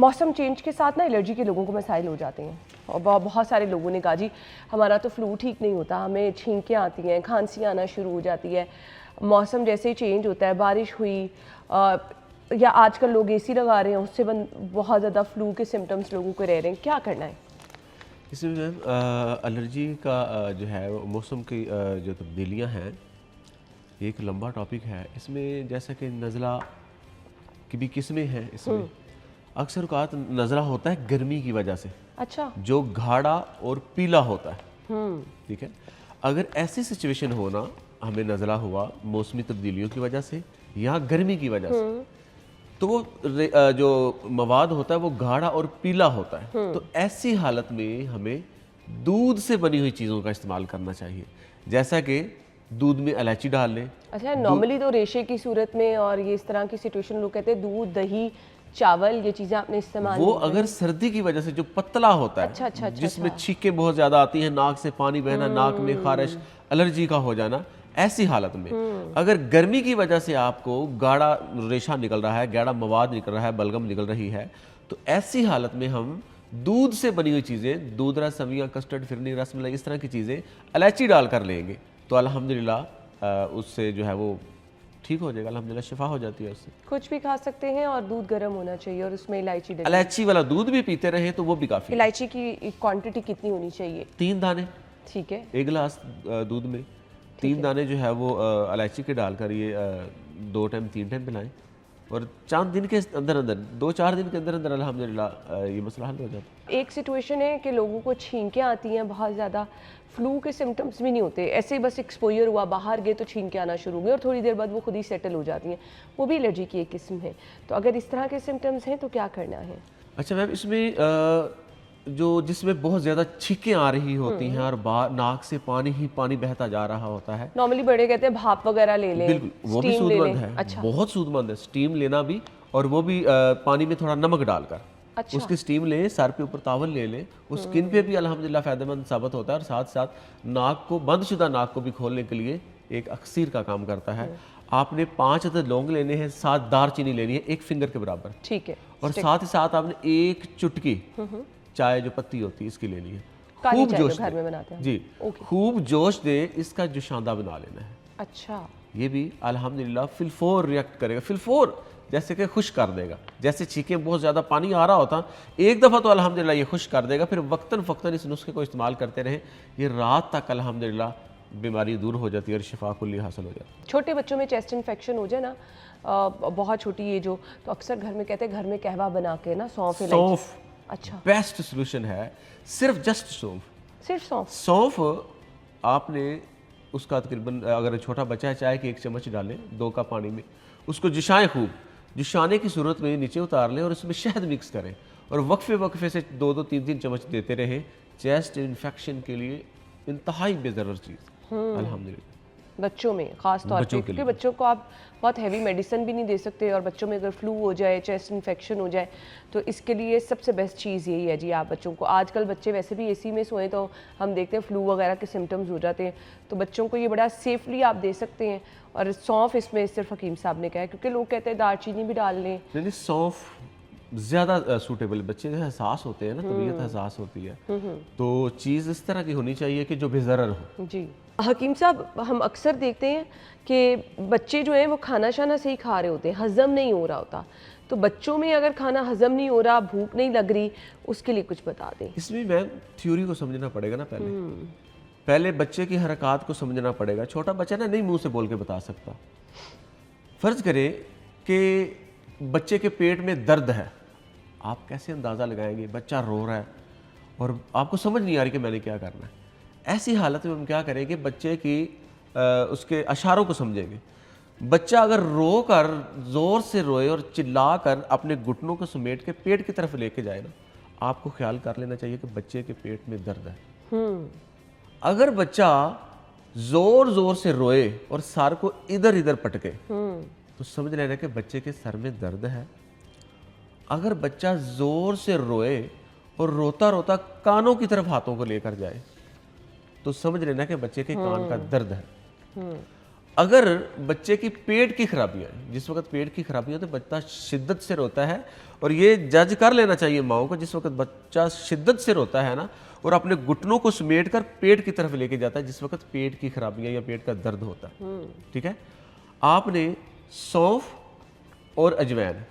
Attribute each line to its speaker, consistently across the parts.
Speaker 1: मौसम चेंज के साथ ना एलर्जी के लोगों को मसाइल हो जाते हैं और बहुत सारे लोगों ने कहा जी हमारा तो फ्लू ठीक नहीं होता, हमें छींकें आती हैं, खांसी आना शुरू हो जाती है, मौसम जैसे ही चेंज होता है, बारिश हुई या आजकल लोग एसी लगा रहे हैं, उससे बहुत ज़्यादा फ्लू के सिम्टम्स लोगों को रह रहे हैं, क्या करना है?
Speaker 2: इसमें मैम एलर्जी का जो है मौसम की जो तब्दीलियाँ हैं एक लंबा टॉपिक है। इसमें जैसा कि नज़ला की भी किस्में हैं, इसमें अक्सर औक़ात नज़ला होता है गर्मी की वजह से,
Speaker 1: अच्छा,
Speaker 2: जो गाढ़ा और पीला होता है। ठीक है, अगर ऐसी सिचुएशन होना हमें नज़ला हुआ मौसमी तब्दीलियों की वजह से या गर्मी की वजह से, तो वो जो मवाद होता है वो गाढ़ा और पीला होता है। तो ऐसी हालत में हमें दूध से बनी हुई चीज़ों का इस्तेमाल करना चाहिए, जैसा कि दूध में इलायची डाल लें।
Speaker 1: अच्छा, नॉर्मली तो रेशे की सूरत में और ये इस तरह की सिचुएशन लोग कहते हैं दूध, दही, चावल, ये चीज़ें आपने इस्तेमाल
Speaker 2: वो अगर सर्दी की वजह से जो पतला होता है,
Speaker 1: अच्छा,
Speaker 2: जिसमें छींकें बहुत ज़्यादा आती हैं, नाक से पानी बहना, नाक में खारिश, एलर्जी का हो जाना, ऐसी हालत में अगर गर्मी की वजह से आपको गाढ़ा रेशा निकल रहा है, गाढ़ा मवाद निकल रहा है, बलगम निकल रही है, तो ऐसी हालत में हम दूध से बनी हुई चीज़ें, दूध रस, सवियाँ, कस्टर्ड, फिरनी, रसमलाई, इस तरह की चीज़ें इलायची डाल कर लेंगे तो अल्हम्दुलिल्लाह उससे जो है वो ठीक हो जाएगा, अल्हम्दुलिल्लाह शिफा हो जाती है उससे।
Speaker 1: कुछ भी खा सकते हैं और दूध गर्म होना चाहिए और उसमें इलायची डाली।
Speaker 2: इलायची वाला दूध भी पीते रहे तो वो भी काफ़ी।
Speaker 1: इलायची की क्वांटिटी कितनी होनी चाहिए?
Speaker 2: 3 दाने,
Speaker 1: ठीक है,
Speaker 2: 1 गिलास दूध में 3 दाने जो है वो इलायची के डालकर ये 2 टाइम 3 टाइम पिलाएं और 4 दिन के अंदर अंदर 2-4 दिन के अंदर अंदर अल्हम्दुलिल्लाह ये मसला हल हो जाता है।
Speaker 1: एक सिचुएशन है कि लोगों को छींकें आती हैं बहुत ज़्यादा, फ्लू के सिम्टम्स भी नहीं होते, ऐसे ही बस एक्सपोजर हुआ, बाहर गए तो छींकें आना शुरू हो गई और थोड़ी देर बाद वो खुद ही सेटल हो जाती हैं, वो भी एलर्जी की एक किस्म है। तो अगर इस तरह के सिम्टम्स हैं तो क्या करना है?
Speaker 2: अच्छा मैम, इसमें जो जिसमें बहुत ज़्यादा छींकें आ रही होती हैं और नाक से पानी ही पानी बहता जा रहा होता है,
Speaker 1: नॉर्मली बड़े कहते हैं भाप वगैरह ले लें,
Speaker 2: बिल्कुल वो भी
Speaker 1: स्टीम ले
Speaker 2: सूदमंद
Speaker 1: लें।
Speaker 2: है।
Speaker 1: अच्छा,
Speaker 2: बहुत सूदमंद है स्टीम लेना भी, और वो भी पानी में थोड़ा नमक डालकर
Speaker 1: अच्छा,
Speaker 2: उसकी स्टीम लें, सर पे ऊपर तावल ले लें, उस स्किन पे भी अल्हम्दुलिल्लाह फ़ायदेमंद साबित होता है और साथ साथ नाक को, बंदशुदा नाक को भी खोलने के लिए एक अक्सीर का काम करता है। आपने 5 अदद लौंग लेने हैं, 7 दारचीनी लेनी है, 1 फिंगर के बराबर,
Speaker 1: ठीक है,
Speaker 2: और साथ ही साथ आपने 1 चुटकी चाय जो पत्ती होती है इसकी लेनी है।
Speaker 1: काली
Speaker 2: खूब
Speaker 1: चाय
Speaker 2: जोश
Speaker 1: जो घर
Speaker 2: दे
Speaker 1: में बनाते हैं।
Speaker 2: जी,
Speaker 1: ओके,
Speaker 2: खूब जोश दे, इसका जोशांदा बना लेना है।
Speaker 1: अच्छा,
Speaker 2: ये भी अल्हम्दुलिल्लाह फिलफोर रिएक्ट करेगा, फिलफोर जैसे कि खुश कर देगा। जैसे छींकें बहुत ज़्यादा पानी आ रहा होता, एक दफ़ा तो अल्हम्दुलिल्लाह ये खुश कर देगा, फिर वक्तन फ़क्तन इस नुस्खे को इस्तेमाल करते रहें, ये रात तक अल्हम्दुलिल्लाह बीमारी दूर हो जाती है और शिफा कुल्ली हासिल हो जाती है।
Speaker 1: छोटे बच्चों में चेस्ट इन्फेक्शन हो जाए ना, बहुत छोटी एज हो, तो अक्सर घर में कहते हैं घर में कहवा बना के ना सौंफ,
Speaker 2: सौंफ
Speaker 1: अच्छा,
Speaker 2: बेस्ट सोल्यूशन है, सिर्फ जस्ट सौंफ।
Speaker 1: सिर्फ सौंफ,
Speaker 2: सौंफ आपने उसका तकरीबन, अगर छोटा बच्चा है, चाय के 1 चम्मच डालें 2 कप पानी में, उसको जुशाएं, खूब जुशाने की सूरत में नीचे उतार लें और उसमें शहद मिक्स करें और वक्फे वक्फे से 2-2, 3-3 चम्मच देते रहें। चेस्ट इन्फेक्शन के लिए इंतहाई बेज़रर चीज़ अल्हम्दुलिल्लाह।
Speaker 1: बच्चों में खास तौर पे, क्योंकि बच्चों को आप बहुत हैवी मेडिसिन भी नहीं दे सकते और बच्चों में अगर फ्लू हो जाए, चेस्ट इन्फेक्शन हो जाए, तो इसके लिए सबसे बेस्ट चीज़ यही है जी, आप बच्चों को, आजकल बच्चे वैसे भी एसी में सोए तो हम देखते हैं फ्लू वगैरह के सिम्टम्स हो जाते हैं, तो बच्चों को ये बड़ा सेफली आप दे सकते हैं। और सौंफ इसमें सिर्फ हकीम साहब ने कहा है, क्योंकि लोग कहते हैं दालचीनी भी डाल लें।
Speaker 2: नहीं, सौंफ ज़्यादा सूटेबल, बच्चे हसास होते हैं ना, तबीयत हसास होती है, तो चीज़ इस तरह की होनी चाहिए कि जो बेज़रर हो।
Speaker 1: जी हकीम साहब, हम अक्सर देखते हैं कि बच्चे जो हैं वो खाना शाना सही खा रहे होते हैं, हज़म नहीं हो रहा होता, तो बच्चों में अगर खाना हज़म नहीं हो रहा, भूख नहीं लग रही, उसके लिए कुछ बता दें।
Speaker 2: इसमें मैम थ्योरी को समझना पड़ेगा ना, पहले बच्चे की हरकत को समझना पड़ेगा। छोटा बच्चा ना नहीं मुंह से बोल के बता सकता। फ़र्ज़ करें कि बच्चे के पेट में दर्द है, आप कैसे अंदाज़ा लगाएंगे? बच्चा रो रहा है और आपको समझ नहीं आ रही कि मैंने क्या करना है। ऐसी हालत में हम क्या करेंगे? बच्चे की उसके इशारों को समझेंगे। बच्चा अगर रो कर, ज़ोर से रोए और चिल्ला कर अपने घुटनों को समेट के पेट की तरफ लेके जाए ना, आपको ख्याल कर लेना चाहिए कि बच्चे के पेट में दर्द है। अगर बच्चा ज़ोर ज़ोर से रोए और सर को इधर इधर पटके, तो समझ लेना कि बच्चे के सर में दर्द है। अगर बच्चा ज़ोर से रोए और रोता रोता कानों की तरफ हाथों को लेकर जाए, तो समझ लेना कि बच्चे के कान का दर्द है। अगर बच्चे की पेट की खराबियाँ हैं, जिस वक्त पेट की खराबियाँ तो बच्चा शिद्दत से रोता है, और ये जज कर लेना चाहिए माओ को, जिस वक्त बच्चा शिद्दत से रोता है ना और अपने घुटनों को समेट कर पेट की तरफ लेके जाता है, जिस वक्त पेट की खराबियाँ या पेट का दर्द होता है, ठीक है, आपने सौंफ और अजवैन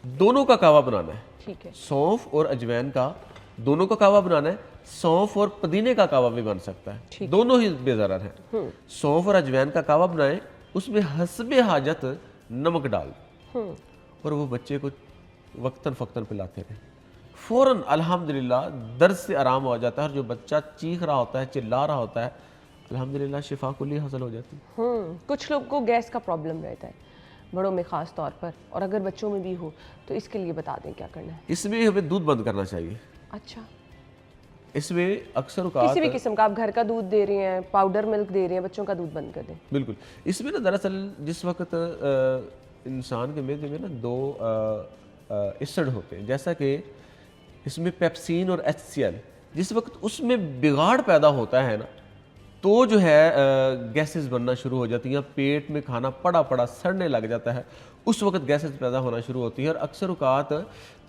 Speaker 2: दोनों का कावा बनाना है।
Speaker 1: ठीक है।
Speaker 2: सौंफ और अजवैन का दोनों का कावा बनाना है। सौंफ और पुदीने का कावा भी बन सकता है, दोनों ही बेज़रर हैं। सौंफ और अजवैन का कावा बनाएं, उसमें हस्बे हाजत नमक डाल दें और वो बच्चे को वक्तन फ़क्तन पिलाते रहें। फ़ौरन अल्हम्दुलिल्लाह दर्द से आराम हो जाता है, और जो बच्चा चीख रहा होता है, चिल्ला रहा होता है, अल्हम्दुलिल्लाह शिफा कुल्ली हासिल हो जाती है।
Speaker 1: कुछ लोग को गैस का प्रॉब्लम रहता है, बड़ों में ख़ास तौर पर, और अगर बच्चों में भी हो तो इसके लिए बता दें क्या करना है।
Speaker 2: इसमें हमें दूध बंद करना चाहिए।
Speaker 1: अच्छा,
Speaker 2: इसमें अक्सर
Speaker 1: किसी भी किस्म का आप घर का दूध दे रहे हैं, पाउडर मिल्क दे रहे हैं, बच्चों का दूध बंद कर दें।
Speaker 2: बिल्कुल। इसमें ना दरअसल जिस वक्त इंसान के मैदे में ना दो एसिड होते हैं, जैसा कि इसमें पेप्सिन और HCl, जिस वक्त उसमें बिगाड़ पैदा होता है ना, तो जो है गैसेस बनना शुरू हो जाती हैं, पेट में खाना पड़ा पड़ा सड़ने लग जाता है, उस वक्त गैसेस पैदा होना शुरू होती है। और अक्सर औकात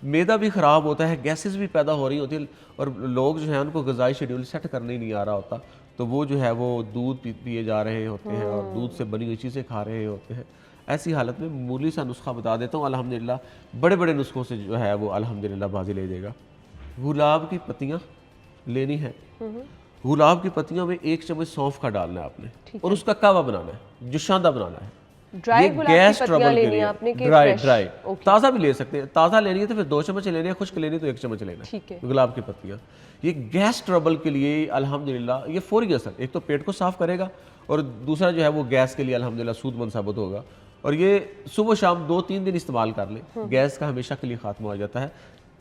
Speaker 2: मैदा भी ख़राब होता है, गैसेस भी पैदा हो रही होती है, और लोग जो है उनको ग़िज़ाई शेड्यूल सेट करने ही नहीं आ रहा होता, तो वो जो है वो दूध पिए जा रहे होते हैं और दूध से बनी हुई चीज़ें खा रहे होते हैं। ऐसी हालत में मामूली सा नुस्खा बता देता हूँ, अल्हम्दुलिल्लाह बड़े बड़े नुस्खों से जो है वो अल्हम्दुलिल्लाह बाजी ले देगा। गुलाब की पत्तियाँ लेनी है, गुलाब की पत्तियों में 1 चम्मच सौंफ का डालना है आपने, और उसका कावा बनाना है, जुशांदा बनाना है।
Speaker 1: ड्राई
Speaker 2: ये
Speaker 1: गुलाब
Speaker 2: गैस
Speaker 1: की
Speaker 2: ट्रबल
Speaker 1: पत्तियां
Speaker 2: के
Speaker 1: लेनी
Speaker 2: लिए
Speaker 1: है आपने कि
Speaker 2: ड्राई
Speaker 1: फ्रेश?
Speaker 2: Dry
Speaker 1: okay.
Speaker 2: ताज़ा भी ले सकते हैं। ताज़ा लेनी है तो फिर 2 चम्मच लेनी है, खुश्क लेनी है तो 1 चम्मच लेना
Speaker 1: ठीक है।
Speaker 2: गुलाब की पत्तियाँ। ये गैस ट्रबल के लिए अल्हम्दुलिल्लाह ये फौरी असर, एक तो पेट को साफ करेगा, और दूसरा जो है वो गैस के लिए अल्हम्दुलिल्लाह सूदमंद साबित होगा। और ये सुबह शाम 2-3 दिन इस्तेमाल कर लें, गैस का हमेशा के लिए खात्मा हो जाता है।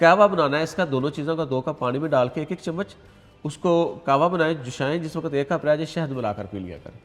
Speaker 2: कावा बनाना है इसका, दोनों चीज़ों का 2 कप पानी में डाल के 1-1 चम्मच उसको कावा बनाएं, जुशाएं, जिस वक्त 1 कप रह जाए शहद मिलाकर पी लिया करें।